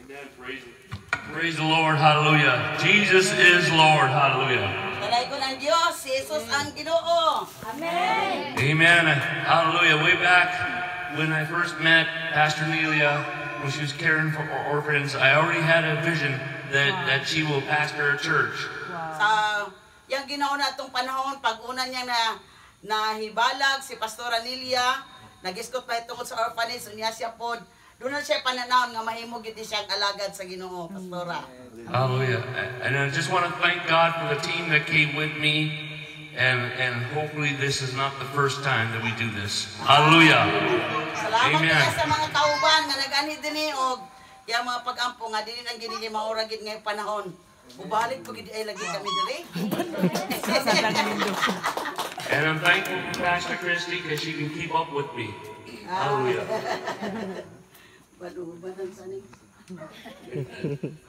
Amen. Praise the Lord. Hallelujah. Jesus is Lord. Hallelujah. Dalay ko ng Diyos, si Jesus ang Ginoo. Amen. Amen. Hallelujah. Way back when I first met Pastor Nelia, when she was caring for orphans, I already had a vision that she will pastor a church. Sa yung Ginoo na itong panahon, pag-una niya na hibalag si Pastora Nelia, nag-iskot pa itungod sa orphanage, unya siya pod. Doon na siya pananaon nga mahimo gid siyang alagad sa Ginoo, Pastora. Hallelujah. And I just want to thank God for the team that came with me. And hopefully this is not the first time that we do this. Hallelujah. Salamat Amen. kaya sa mga kauban nga nag-anhi dinhi og yang mga pag-ampo nga dili nang gini maura gid ngayong panahon. Ubalik po gid ay lagi kami diri. And I'm thankful for Pastor Christy because she can keep up with me. Hallelujah.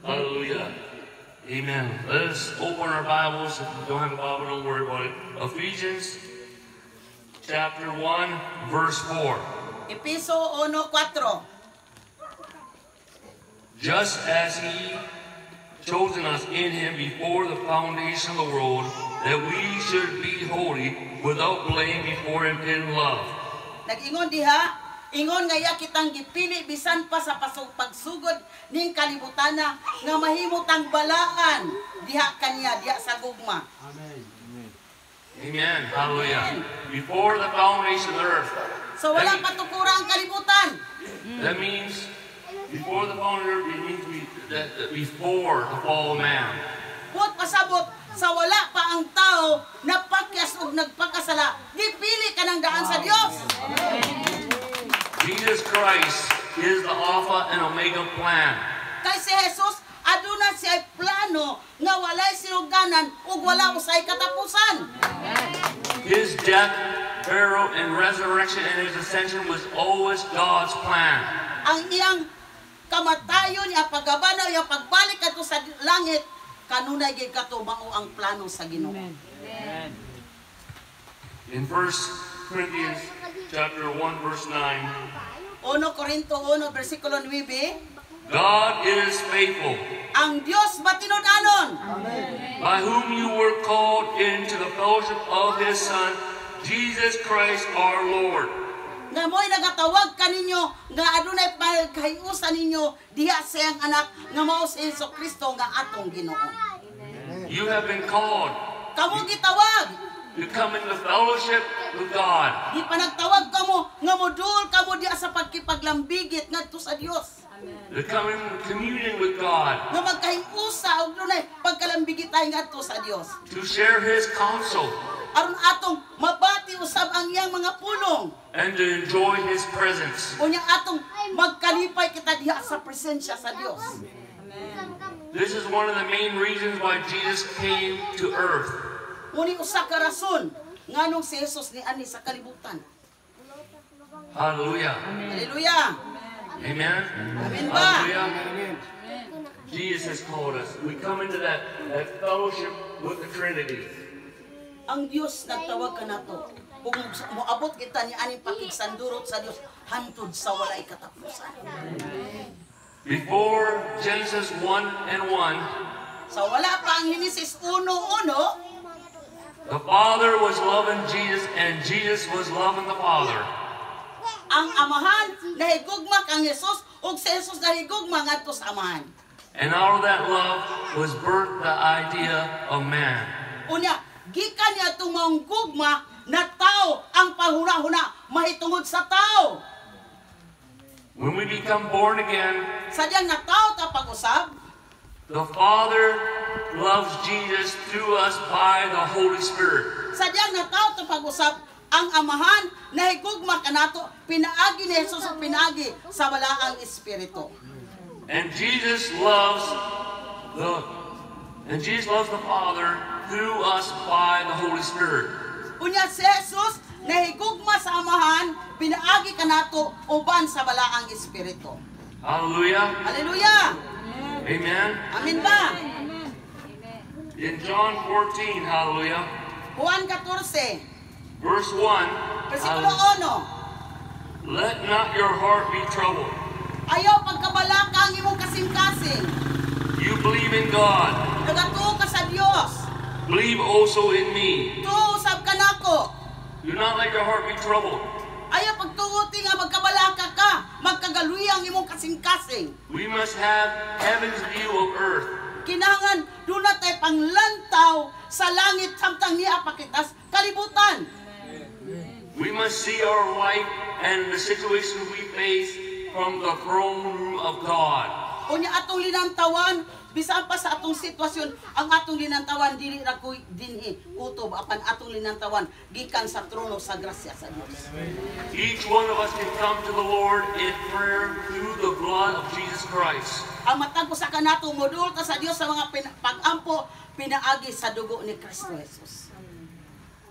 Hallelujah. Amen. Let us open our Bibles. If you don't have a Bible, don't worry about it. Ephesians chapter 1, verse 4. Episo 1:4. Just as He chosen us in Him before the foundation of the world, that we should be holy without blame before Him in love. Nag-ingon diha, ingon nga iya kitang gipili bisan pa sa pagsugod ning kalibutana nga mahimutang balaan diha kaniya diha sa gugma. Amen. Amen. Hallelujah. Before the foundation of the earth. So wala patukura ang kalibutan. That means before the foundation of the earth, it means before the fall of man. Buot pasabot sa wala pa ang tao napakyas ug nagpakasala, gipili ka ng daan sa Dios. Jesus Christ is the Alpha and Omega plan. Kay si Jesus aduna siya plano nga walay sinuganan ug wala usay katapusan. His death, burial, and resurrection and His ascension was always God's plan. Ang iyang kamatayon, iyang paggabanaw, iyang pagbalik kadto sa langit, kanunay gid kato mao ang plano sa Ginoo. Amen. In 1 Corinthians chapter 1 verse 9, 1 Korinto 1 bersikulo 9, God is faithful, ang Dios batinud-anon, by whom you were called into the fellowship of His Son, Jesus Christ our Lord. nga mo'y nagatawag kaninyo nga adunay pagkayusan ninyo diha sa iyang anak nga mao si Jesucristo nga atong Ginoo. You have been called Kamo gitawag, to come into fellowship with God. di pa nagtawag kamo nga modul kamo diha sa pagkipaglambigit ngadto sa Dios. To come in communion with God. Nga magkahimusa og dunay pagkalambigitay ngadto sa Dios. To share His counsel. Aron atong mabati usab ang iyang mga pulong. And to enjoy His presence. Unya atong magkalipay kita diha sa presensya sa Dios. This is one of the main reasons why Jesus came to earth. Muni usa ka rason nganong si Jesus ni ani sa kalibutan. Hallelujah. Hallelujah. Amen. Amen ba? Hallelujah. Jesus has called us. We come into that fellowship with the Trinity. Ang Dios nagtawag kanato. Ug moabot kita ni aning pakigsandurot sa Dios hantod sa walay katapusan. Before Genesis 1 and 1, Sa wala pa ang Henesis 1:1, the Father was loving Jesus and Jesus was loving the Father. ang amahan nahigugma kang Jesus ug si Jesus nahigugma ngadto sa amahan. And out of that love was birthed the idea of man. Unya, gikan niya itong maong gugma na tao ang panghuna-huna mahitungod sa tao. When we become born again, Sadyang na tao ta pag-usab, the Father loves Jesus through us by the Holy Spirit. sadyang na tao ta pag-usab, ang amahan nahigugma kanato pinaagi ni Jesus ug pinaagi sa balaang espiritu. And Jesus loves the Father through us by the Holy Spirit. Unya si Jesus nahigugma sa amahan pinaagi kanato uban sa balaang espiritu. Hallelujah. Hallelujah. Amen. Amin ba? In John 14, hallelujah, Juan 14, verse 1, bersikulo 1. let not your heart be troubled. Ayaw pagkabalaka ang imong kasing-kasing. in God. Nagatuo ka sa Dios. Believe also in me. Tuo usab ka nako. Do not let your heart be troubled. Ayaw pagtuoti nga magkabalaka ka, magkagaluy ang imong kasing-kasing. We must have heaven's view of earth. Kinahanglan doon na tayo panglantaw sa langit samtang niya pakitas kalibutan. We must see our life and the situation we face from the throne room of God. Unya atong linantawan, bisan pa sa atong sitwasyon, ang atong linantawan dili ra koy dinhi utob apan atong linantawan gikan sa trono sa grasya sa Dios. Each one of us can come to the Lord in prayer through the blood of Jesus Christ. Ang matag sa kanato modul ta sa Dios sa mga pag-ampo pinaagi sa dugo ni Kristo Jesus.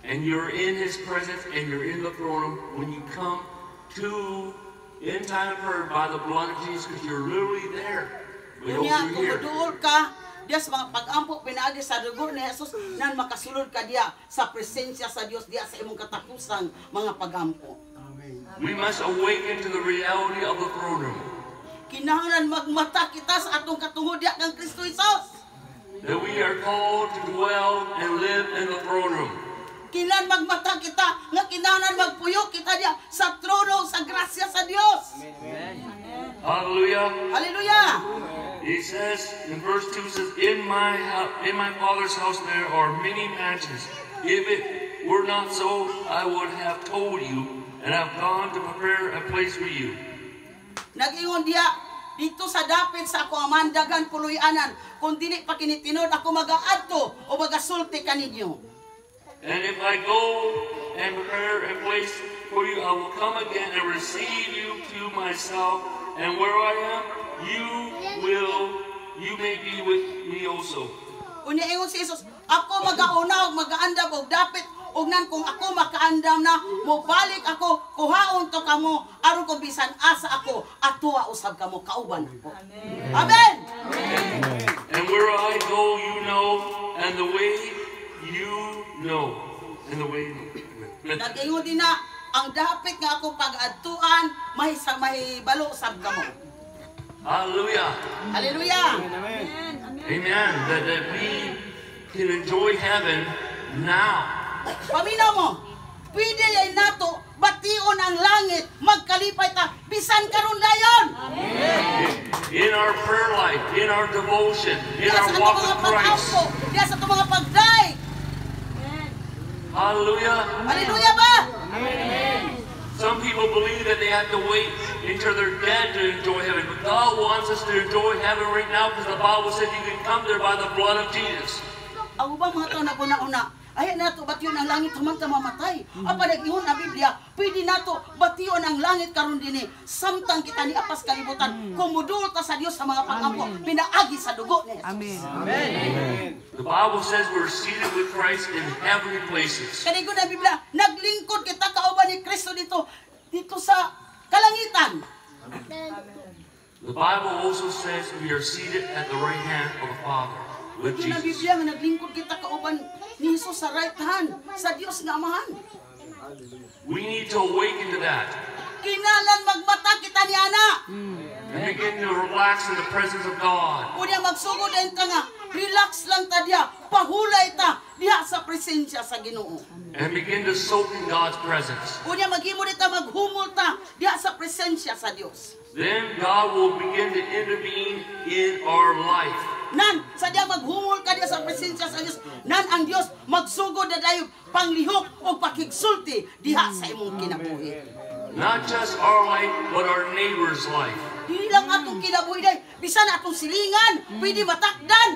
And you're in His presence and you're in the throne room when you come to in time of prayer by the blood of Jesus, because you're literally there. We hope Unya you're here. kung ka diya sa mga pag-ampo pinaagi sa dugo ni Jesus nan makasulod ka diya sa presensya sa Dios diya sa imong katapusang mga pag-ampo. We must awaken to the reality of the throne room. Kinahanglan magmata kita sa atong katungod diya kang Kristo Jesus. That we are called to dwell and live in the throne room. Kinahanglan magmata kita nga kinahanglan magpuyo kita diya sa trono sa grasya sa Dios. Hallelujah. Hallelujah. He says in verse 2 says, in my Father's house there are many mansions. If it were not so, I would have told you, and have gone to prepare a place for you. Nag-ingon diya dito sa dapit sa ako amandagan puloy-anan kung dili pa kinitinod ako magaadto o magasulti kaninyo. And if I go and prepare a place for you, I will come again and receive you to myself, and where I am, you may be with me also. Unya ingon si Jesus, ako magauna og magaandam og dapit ug nan kung ako makaandam na mobalik ako kuhaon to kamo aron kung bisan asa ako atuwa usab kamo kauban ako. Amen. And where I go, you know, and the way you know, and the way you know. Nag-ingon din na ang dapit nga ako pag-adtuan mahibalo usab kamo. Hallelujah. Hallelujah. Amen. That we can enjoy heaven now. Paminaw mo, pwede yan nato bation ang langit, magkalipay ta, bisan karon dayon. In our prayer life, in our devotion, in Diya our sa walk mga with pag-ampo, Christ. diya sa mga pagday. Hallelujah. Hallelujah ba? Some people believe that they have to wait until they're dead to enjoy heaven. But God wants us to enjoy heaven right now, because the Bible said you can come there by the blood of Jesus. Ang ubang mga tao na una-una, ayan nato bation ang langit human ta mamatay. Apa nag-ingon na Biblia, pwede nato bation ang langit karon dinhi samtang kita ni apas kalibutan. Kumudul ta sa Dios sa mga pag-ampo, pinaagi sa dugo ni Jesus. Amen. Amen. The Bible says we're seated with Christ in heavenly places. Kanigo na Biblia, naglingkod kita kauban ni Kristo dito sa kalangitan. The Bible also says we are seated at the right hand of the Father with Ito na Jesus. Biblia nga naglingkod kita kauban ni Jesus sa right hand sa Dios nga Amahan. We need to awaken to that Kinalan magmata kita ni ana. and begin to relax in the presence of God. Unya magsugod din ta nga, relax lang ta diya, pahulay ta diha sa presensya sa Ginoo. And begin to soak in God's presence. Unya maghimo ta maghumol ta diha sa presensya sa Dios. Then God will begin to intervene in our life. Nan, sa diya maghumol ka diya sa presensya sa Dios, nan ang Dios magsugod na dayon panglihok o pakigsulti diha sa imong kinabuhi. Not just our life, but our neighbor's life. Dili lang atong kinabuhi day, bisan atong silingan, pwede matakdan.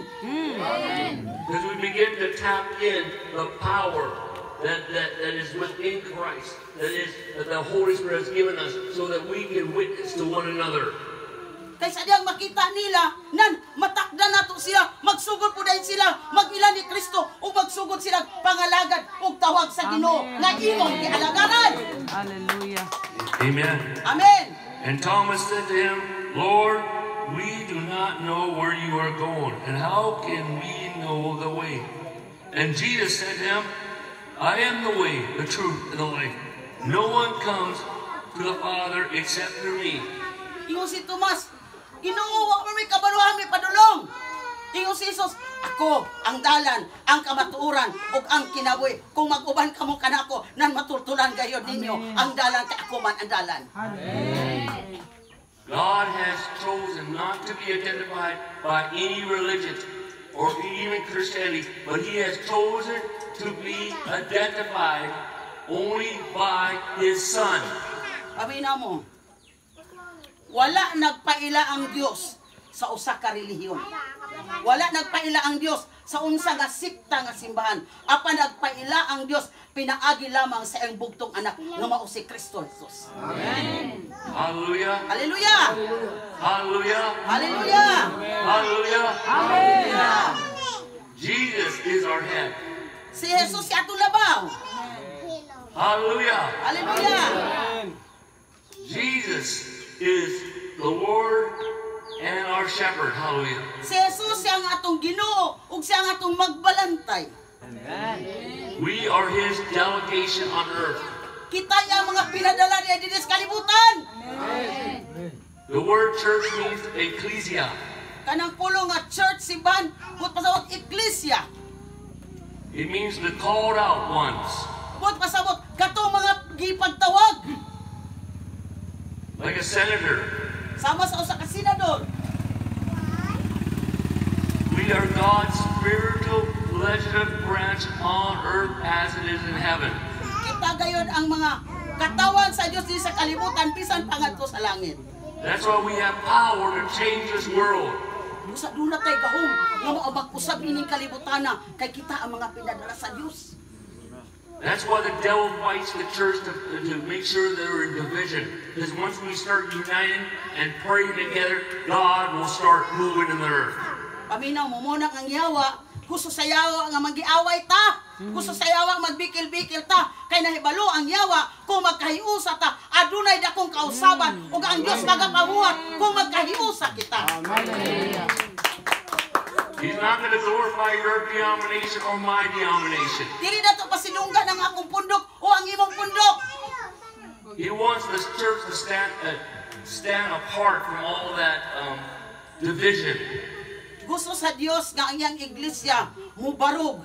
Because we begin to tap in the power that is within Christ, that the Holy Spirit has given us, so that we can witness to one another. Kaysa diyang makita nila, nan, matakdan nato sila, magsugod po dahil sila, mag-ilan ni Kristo, o magsugod sila pangalagad, o tawag sa Ginoo, nga imong gialagaran. Hallelujah. Amen. Amen. And Thomas said to him, Lord, we do not know where you are going, and how can we know the way? And Jesus said to him, I am the way, the truth, and the life. No one comes to the Father except through me. Ingon si Tomas, Ginoo, wa mo may kabaruhan, may padulong. Ingon si Jesus, ako ang dalan, ang kamatuoran, ug ang kinabuhi. Kung mag-uban kamo kanako, nan matultulan gayud ninyo ang dalan kay ako man ang dalan. God has chosen not to be identified by any religion or even Christianity, but He has chosen to be identified only by His Son. Amina mo. Wala nagpaila ang Dios sa usa ka relihiyon. Wala nagpaila ang Dios sa unsa nga sikta nga simbahan. Apan nagpaila ang Dios pinaagi lamang sa iyang bugtong anak nga mao si Kristo Jesus. Amen. Hallelujah. Hallelujah. Hallelujah. Hallelujah. Hallelujah. Hallelujah. Jesus is our head. Si Jesus si atong labaw. Hallelujah. Hallelujah. Jesus is the Lord and our shepherd. Hallelujah. Si Jesus siya ang atong Ginoo ug siya ang atong magbalantay. We are His delegation on earth. Kita ang mga pinadala niya dinhi sa kalibutan. The word church means ecclesia. Kanang pulong nga church simbahan put pasabot iglesia. It means the called out ones. Put pasabot katong mga gipagtawag. Like a senator. Sama sa usa ka senador. We are God's spiritual legislative branch on earth as it is in heaven. Kita gayon ang mga katawan sa Dios di sa kalibutan bisan pangadto sa langit. That's why we have power to change this world. Usa duna tay gahom nga mao mag-usab ining kalibutan na kay kita ang mga pinadala sa Dios. That's why the devil fights the church to make sure they're in division. Because once we start uniting and praying together, God will start moving in the earth. Paminaw mo muna ang yawa, gusto sa yawa nga magiaway ta. Gusto sa yawa magbikil-bikil ta. Kay nahibalo ang yawa kung magkahiusa ta. Adunay dakong kausaban ug ang Dios magapamuhat kung magkahiusa kita. Hallelujah. He's not going to glorify your denomination or my denomination. Dili dato pasilunggan ang akong pundok o ang imong pundok. He wants this church to stand apart from all that division. Gusto sa Dios nga ang iyang iglesia mubarog.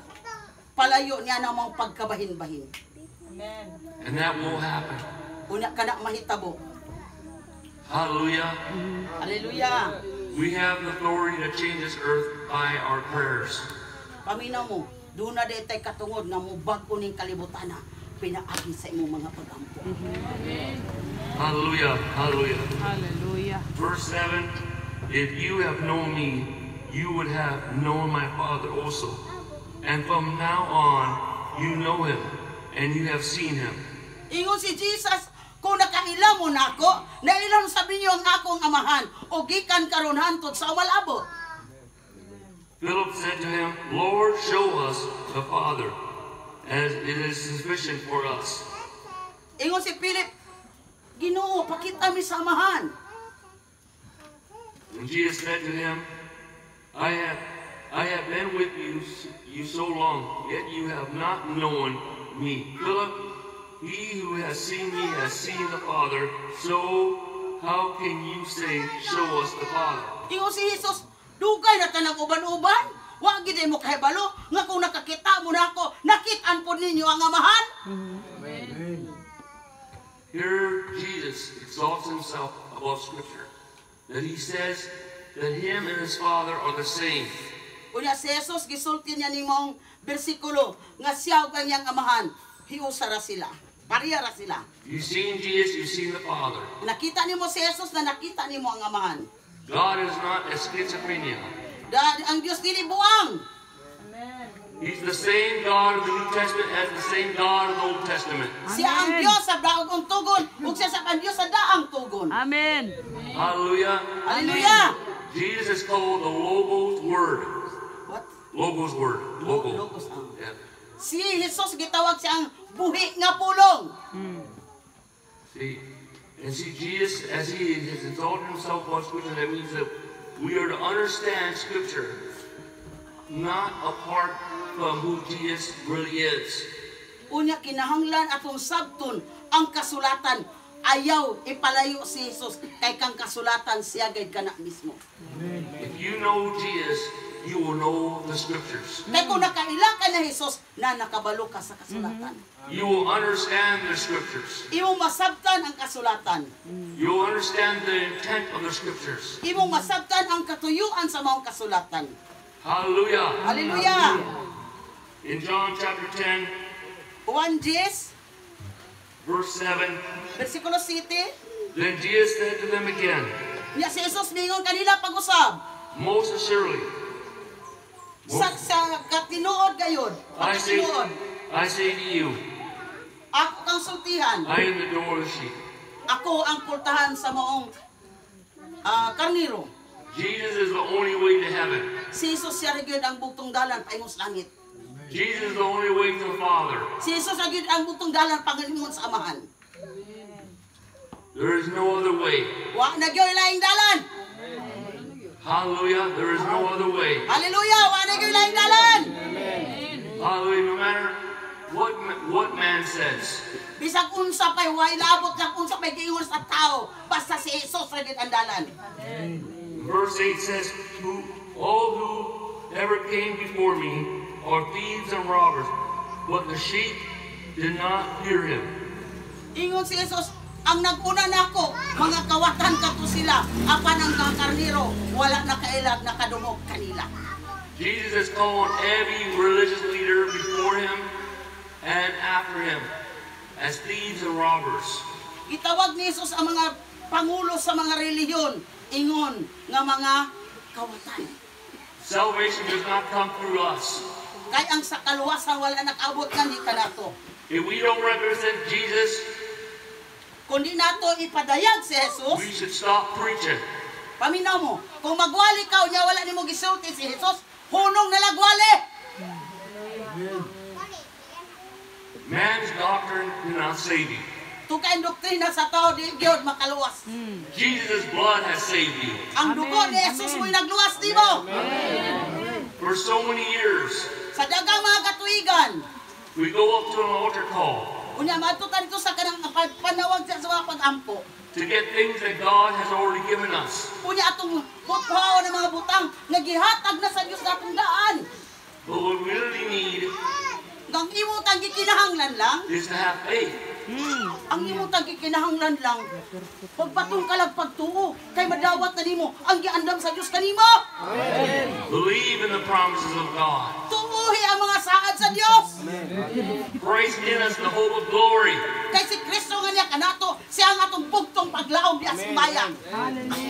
Palayo niya na mga pagkabahin-bahin. Amen. And that will happen. Unya kana mahitabo. Hallelujah. Hallelujah. We have the authority to change this earth by our prayers. Paminaw mo, doon na detay katungod nga mubag-o ning kalibutan na pinaagi sa imong mga pag-ampo. Hallelujah. Hallelujah. Hallelujah. Verse 7, if you have known me, you would have known my Father also. And from now on, you know him, and you have seen him. Ingon si Jesus, kung nakaila mo na ako, nailan sabi niyo ang akong amahan, o gikan karon hantod sa awal-abot. Philip said to him, Lord, show us the Father, as it is sufficient for us. Ingon si Philip, Ginoo, pakita mi sa amahan. And Jesus said to him, I have been with you so long, yet you have not known me. Philip, he who has seen me has seen the Father, so how can you say, show us the Father? Ingon si Jesus, dugay na tanang uban-uban. Wa gid mo kahibalo nga kung nakakita mo na ako, nakit-an po ninyo ang amahan. Here Jesus exalts himself above Scripture, that he says that him and his Father are the same. Unya si Jesus gisulti niya nimong bersikulo nga siya ug ang iyang amahan, hiusa ra sila. Pareha ra sila. You've seen Jesus, you've seen the Father. Nakita nimo si Jesus na nakita nimo ang amahan. God is not a schizophrenia. Ang Dios dili buang. Amen. He's the same God of the New Testament as the same God of the Old Testament. Siya ang Dios sa daog tugon ug siya sa Dios sa daang tugon. Amen. Hallelujah. Hallelujah. Jesus is called the Logos Word. What? Logos Word. Logo. Logos ang. Yeah. Si Jesus gitawag siyang buhi nga pulong. See, Jesus, as he has exalted himself above Scripture, that means that we are to understand Scripture not apart from who Jesus really is. Unya kinahanglan atong sabton ang kasulatan. Ayaw ipalayo si Jesus kay kang kasulatan siya gayud kana mismo. If you know Jesus, you will know the scriptures. Kaya kung nakaila ka na Jesus, na nakabalo ka sa kasulatan. You will understand the scriptures. Imong masabtan ang kasulatan. You will understand the intent of the scriptures. Imong masabtan ang katuyuan sa maong kasulatan. Hallelujah. Hallelujah! In John chapter 10, 1 verse 7, versikulo 7, then Jesus said to them again, niya si Jesus mingon kanila pag-usab. most assuredly, Sa katinuod gayon, pagkatinuod, I say to you, ako kang sultihan, I am the door of the sheep. ako ang pultahan sa maong karniro. Jesus is the only way to heaven. Si Jesus siya rin ang bugtong dalan paingon sa langit. Jesus is the only way to the Father. Si Jesus rin ang bugtong dalan pangalingon sa amahan. There is no other way. Wa na gyoy laing dalan. Hallelujah. There is no other way. Hallelujah, wa na gyoy laing dalan. Hallelujah. No matter what man says, Bisag unsa pay wa ilabot ng unsa pay giingon sa tao, basta si Jesus rin ang dalan. verse 8 says, all who ever came before me are thieves and robbers, but the sheep did not hear him. Ingon si Jesus, ang naguna nako, mga kawatan kato sila, apan ang mga karniro, wala nakailag nakadungog kanila. Jesus is calling every religious leader before him and after him as thieves and robbers. Itawag ni Jesus ang mga pangulo sa mga relihiyon, ingon nga mga kawatan. Salvation does not come through us. Kay ang sa kaluwasan wala nakabot nga ni kanato. If we don't represent Jesus, Kundi nato ipadayag si Jesus, we should stop preaching. paminaw mo, kung magwali ka, unya wala nimo gisulti si Jesus, hunong nalagwali. Man's doctrine cannot save you. Tukay doktrina sa tao di gyud makaluwas. Jesus' blood has saved you. Ang dugo ni Jesus mo'y nagluwas nimo. For so many years, Sa dagang mga katuigan, we go up to an altar call unya madto ta dito sa kanang panawag sa mga pag-ampo. to get things that God has already given us. Unya atong buthaw ng mga butang nga gihatag na sa Dios natong daan. But what we really need Ang imo tang gikinahanglan lang, is to have faith. ang imo tang gikinahanglan lang, pagpatong ka lang pagtuo, kay madawat na nimo ang giandam sa Dios kanimo. Believe in the promises of God. Tuuhi ang mga saad sa Dios. Christ in us the hope of glory. Kay si Kristo nga niya kanato, siya ang atong bugtong paglaom di asumaya.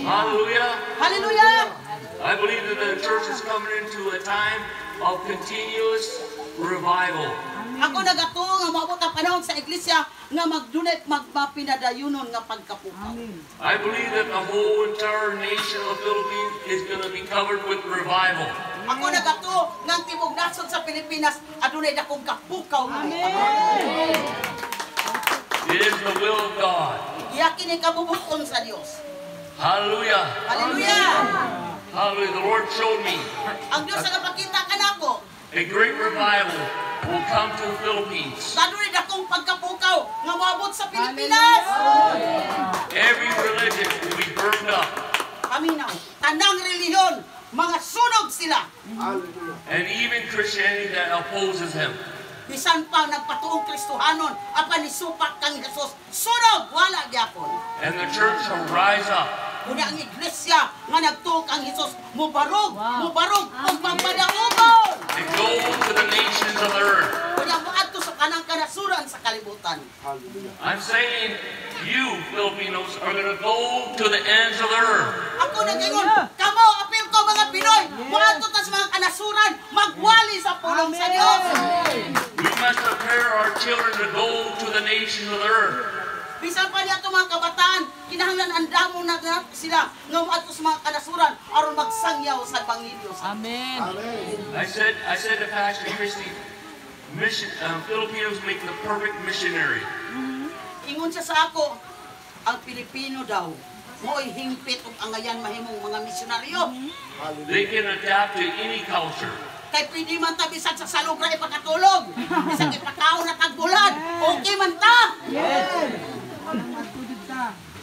Hallelujah. Hallelujah! I believe that the church is coming into a time of continuous revival. Ako nagatuo nga maabot ang panahon sa iglesia nga magdunay magmapinadayunon nga pagkapukaw. I believe that the whole entire nation of the Philippines is going to be covered with revival. Ako nagatuo nga ang tibok nasod sa Pilipinas adunay dakong kapukaw. It is the will of God. Iya kini kabubuton sa Dios. Hallelujah. Hallelujah! Hallelujah. The Lord showed me Ang Dios ang napakita kanako. a great revival will come to the Philippines. Adunay dakong pagkapukaw nga moabot sa Pilipinas. Every religion will be burned up. Paminaw, tanang relihiyon, mga sunog sila. And even Christianity that opposes him. Bisan pa nagpatuong Kristohanon, apan isupak kang Jesus, sunog, wala gyapon. And the church shall rise up. Kunya ang iglesia nga nagtuo kang Jesus, mubarog, ug magpadaumon. And go to the nations of the earth. Kunya moadto sa kanang kanasuran sa kalibutan. I'm saying you Filipinos are going to go to the ends of the earth. Ako nagingon, kamo apil ko mga Pinoy, moadto ta sa mga kanasuran, magwali sa pulong sa Dios. We must prepare our children to go to the nations of the earth. Bisan pa niya mga kabataan, kinahanglan andamo na sila nga moadto sa mga kanasuran aron magsangyaw sa Ebanghelyo. Amen. I said to Pastor Christy, Filipinos make the perfect missionary. Ingon siya sa ako, ang Pilipino daw, mo'y hingpit ug angayan mahimong mga misyonaryo. They can adapt to any culture. Kay pwede man ta bisan sa salugra ipakatulog, bisan ipakaon na tagbulan, okay man ta.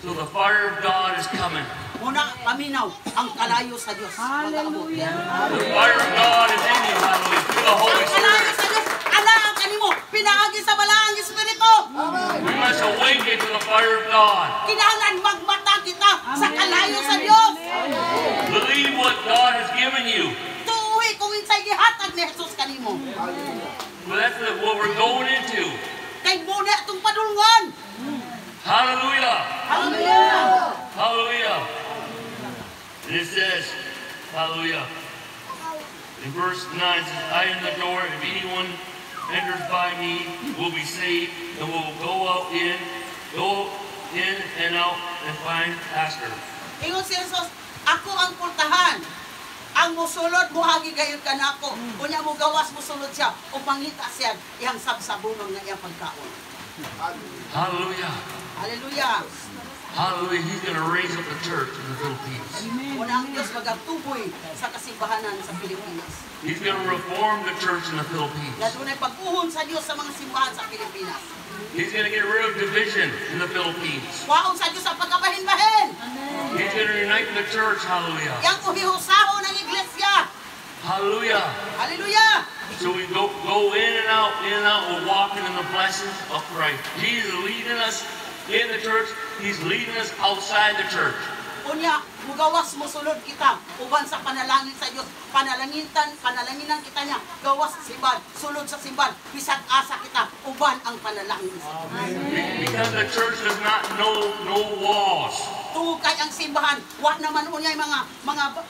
So the fire of God is coming. Muna paminaw ang kalayo sa Dios. Hallelujah. The fire of God is in you, hallelujah, through the Holy Ang kalayo Spirit. sa Dios, ala ang kanimo pinaagi sa balaang espiritu. We must awaken to the fire of God. Kinahanglan magmata kita sa kalayo sa Dios. Believe what God has given you. Tuwi kung insay gihatag ni Jesus kanimo. Well, that's what we're going into. Kay muna itong padulngan. Hallelujah. Hallelujah. Hallelujah. And it says, hallelujah. In verse 9 it says, I am the door. If anyone enters by me will be saved and will go in and out and find pasture. Ingon si Jesus, ako ang pultahan. Ang musulod mo hagi gayon ka na ako. Kunya mo gawas musulod siya o pangita siya iyang sabsabunong nga iyang pagkaon. Hallelujah. Hallelujah. Hallelujah. He's going to raise up the church in the Philippines. Muna ang Diyos magatuboy sa kasimbahanan sa Pilipinas. He's going to reform the church in the Philippines. Na doon ay pag-uhon sa Diyos sa mga simbahan sa Pilipinas. He's going to get rid of division in the Philippines. Waon sa Diyos ang pagkabahin-bahin. He's going to unite the church. Hallelujah. Yang uhihusaho ng iglesia. Hallelujah. Hallelujah. So we go in and out. We're walking in the blessings of Christ. Jesus is leading us in the church. He's leading us outside the church. Unya, mugawas mo sulod kita uban sa panalangin sa Dios. Panalanginan kita niya. Gawas sa simbahan, sulod sa simbahan. Bisag asa kita uban ang panalangin sa Dios. Because the church does not know no walls. Tungkay ang simbahan, wa naman unyay mga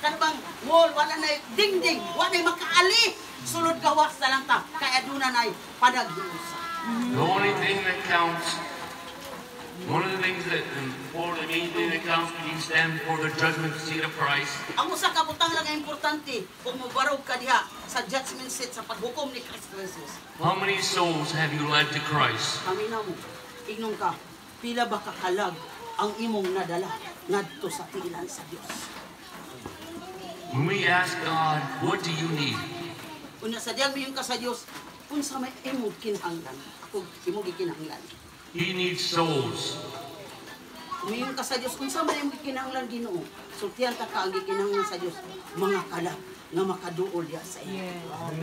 kanabang wall, wala na dingding, wa na makaali. Sulod gawas na lang ta, kaya doon na panagdusa. The only thing that counts, one of the things that, or the main thing that counts when you stand before the judgment seat of Christ, Ang usa ka butang lang nga importante kung mubarog ka diha sa judgment seat sa paghukom ni Kristo Jesus. how many souls have you led to Christ? Paminaw mo, ingnon ka, pila ba kakalag ang imong nadala ngadto sa tiilan sa Dios. When we ask God, what do you need? Unya sa diyan miyon ka sa Dios, unsa may imong kinahanglan? Ako imong gikinahanglan. He needs souls. Umiyon ka sa Dios, unsa may imong gikinahanglan Ginoo? Sultihan ka ang gikinahanglan sa Dios, mga kalag nga makaduol diha sa iyo.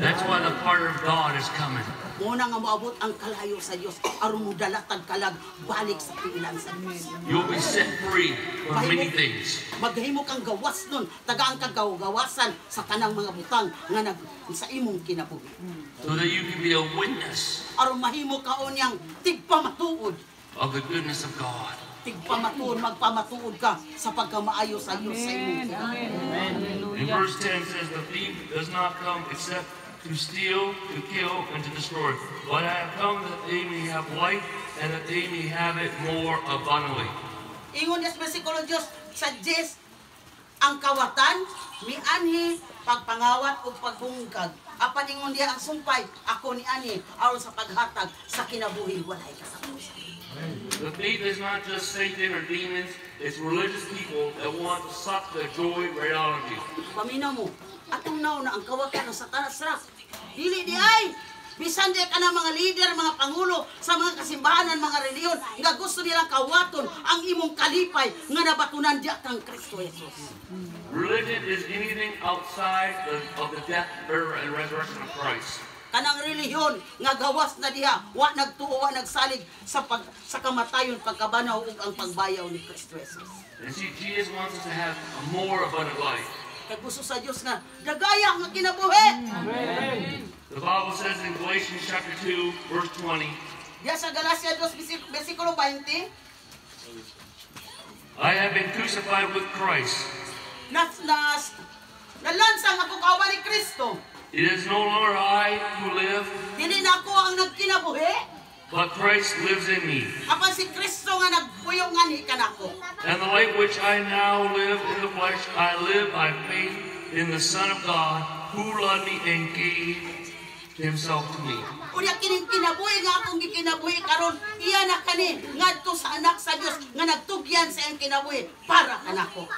That's why the fire of God is coming. Muna nga moabot ang kalayo sa Dios aron mo dalatag kalag balik sa tiilan sa Dios. You'll be set free from many things. Maghimo kang gawas nun, tagaan kang gawasan sa tanang mga butang nga sa imong kinabuhi. So that you can be a witness Aron mahimo ka onyang tigpamatuod. of the goodness of God. Tigpamatuod, magpamatuod ka sa pagkamaayo sa Dios sa imong kinabuhi. In verse 10 says, the thief does not come except to steal, to kill, and to destroy. But I have come that they may have life, and that they may have it more abundantly. Ingon yes bersikulo Dios sa 10, ang kawatan mianhi pagpangawat ug pagbungkag. Apan ingon diha ang sumpay, ako ni ani aron sa paghatag sa kinabuhi walay kasapusan. The thief is not just Satan or demons, it's religious people that want to suck the joy right out of you. Paminaw mo, atong naw na ang kawatan ng Satanas ra. Dili di ay bisan di ka na mga leader, mga pangulo sa mga kasimbahanan, mga reliyon nga gusto nilang kawaton ang imong kalipay nga nabatunan diya kang Kristo Jesus. Religion is anything outside of the death, burial, and resurrection of Christ. Kanang relihiyon nga gawas na diha, wa nagtuo, wa nagsalig sa kamatayon, pagkabanaw ug ang pagbayaw ni Kristo Jesus. And see, Jesus wants us to have a more abundant life. Kay gusto sa Dios nga dagaya nga kinabuhi. The Bible says in Galatians chapter 2, verse 20, Diya sa Galacia 2 bersikulo 20, I have been crucified with Christ. nalansang ako kawa ni Kristo. It is no longer I who live, Dili na ako ang nagkinabuhi, but Christ lives in me. apan si Kristo nga nagpuyo nga ni kanako. And the life which I now live in the flesh, I live by faith in the Son of God, who loved me and gave himself to me. Unya kining kinabuhi nga akong gikinabuhi karon, iya na kani ngadto sa anak sa Dios nga nagtugyan sa iyang kinabuhi para kanako.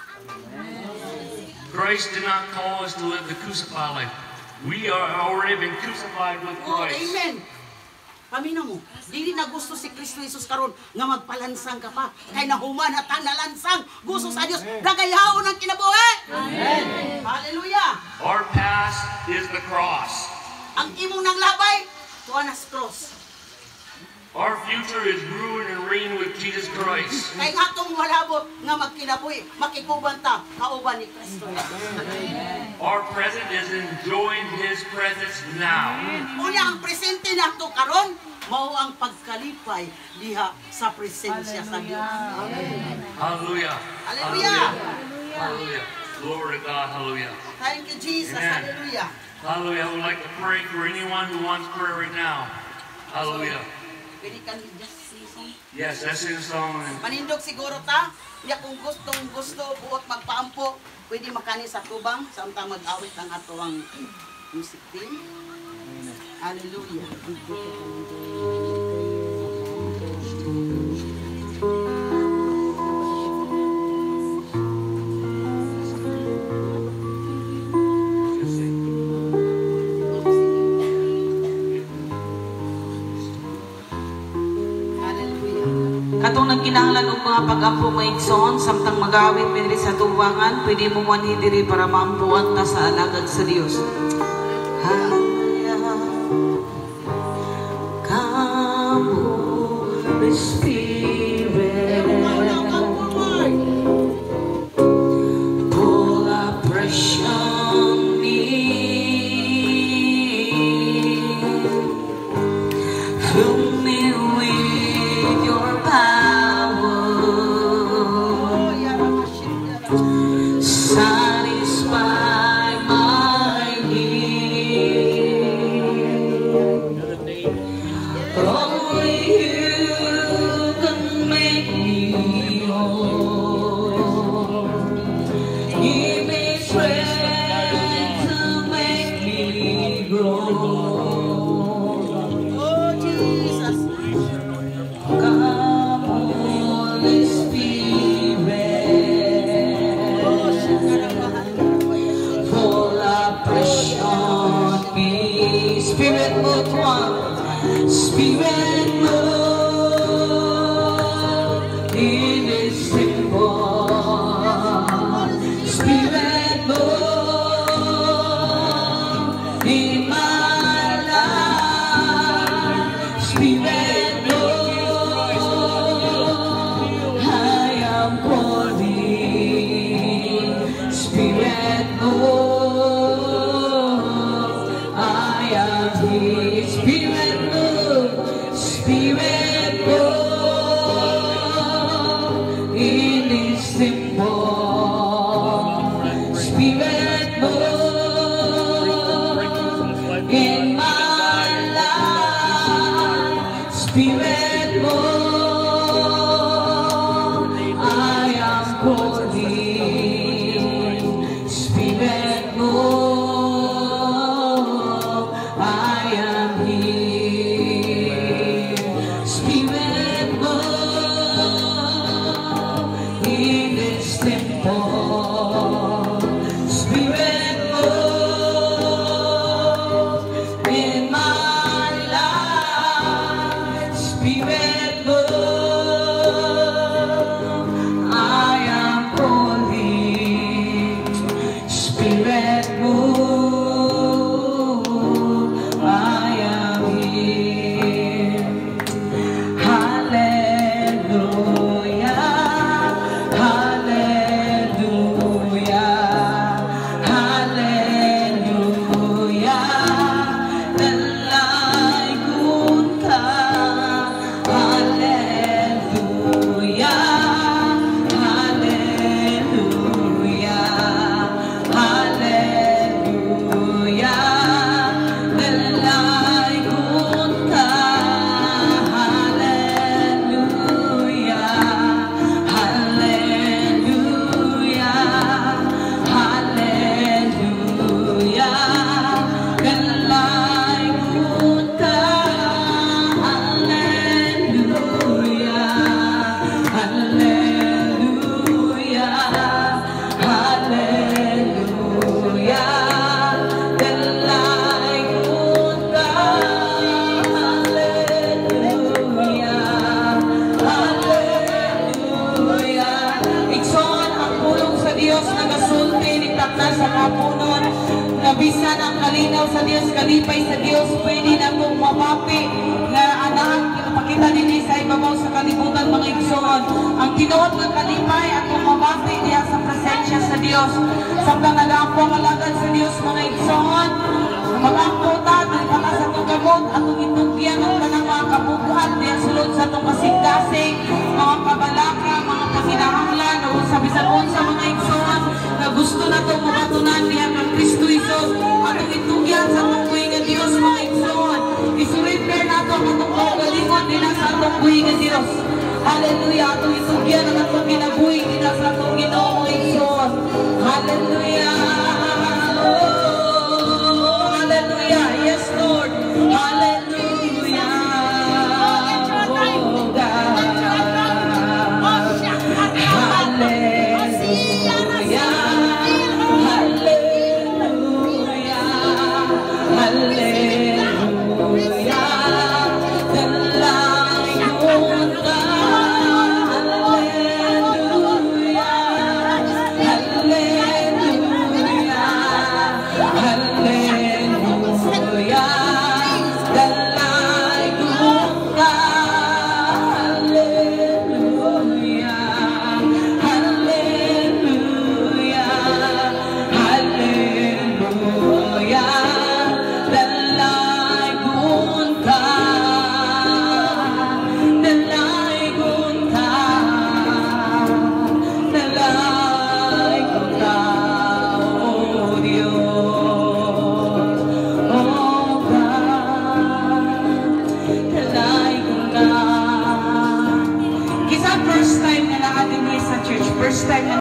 Christ did not call us to live the crucified life. We are already been crucified with Oh, Christ. amen. Paminaw mo, dili na gusto si Kristo Jesus karon nga magpalansang ka pa. Kay nahuman hatang nalansang. Gusto sa Dios dagayaon ang kinabuhi. Amen. Hallelujah. Our past is the cross. Ang imong nang labay, tuanas cross. Our future is rule and reign with Jesus Christ. Kay atong malabot nga magkinabuhi, makikuban ta kauban ni Kristo. Our present is enjoying His presence now. Unya ang presente nato karon mao ang pagkalipay diha sa presensya sa Dios. Amen. Hallelujah. Hallelujah. Hallelujah. Glory to God. Hallelujah. Thank you, Jesus. Amen. Hallelujah. Hallelujah. I would like to pray for anyone who wants prayer right now. Hallelujah. Pwede kang just sing. Yes, that's in the song. Manindog siguro ta. Nya kung gusto buot magpaampo, pwede makani sa tubang samtang mag-awit ang ato ang music team. Hallelujah. Katong nagkinahanglan og mga pag-ampo maigsoon samtang magawit mi diri sa tubangan, pwede mo manhi diri para maampuan ta sa alagad sa Dios. Come, Spirit, pull a pressure on me, fill me with your satisfy my need. Only you can make me whole. Give me strength to make me grow. Oh, Jesus. Come, Holy Spirit, pull a pressure on me. Spirit, move one. Spirit, move in this temple. Spirit, move in my life. Spirit, I am calling. Spirit, move. I am here. Spirit, move. Spirit, move in this temple. Spirit, move in my life. Spirit, move. I am calling. Spirit, move. I am here. Spirit, move in this temple. Spirit, sa kapunon. Nabisan ang kalinaw sa Dios, kalipay sa Dios, pwede na itong mapapi na anak, pakita nini sa ibabaw sa kalibutan mga igsoon. Ang tinuod ng kalipay at mapapi diya sa presensya sa Dios. Samtang nag-aampo ang alagad sa Dios mga igsoon, mag-aampo ta, nagpaka sa itong gamot, at itong itugyan ng kanang mga kabubuhat, diya sulod sa itong kasing-kasing, mga kabalaka, mga paginahanglan, o sabi-sabon sa mga igsoon, na gusto na itong mabatunan diya kang Kristo Isos, at itong itugyan sa itong buhay nga Dios mga igsoon. I-surrender na ito ang itong kaugalingon din sa itong buhay nga Dios. Hallelujah! Itong itugyan ang itong ginabuhay din sa itong Ginoo mga igsoon. Hallelujah!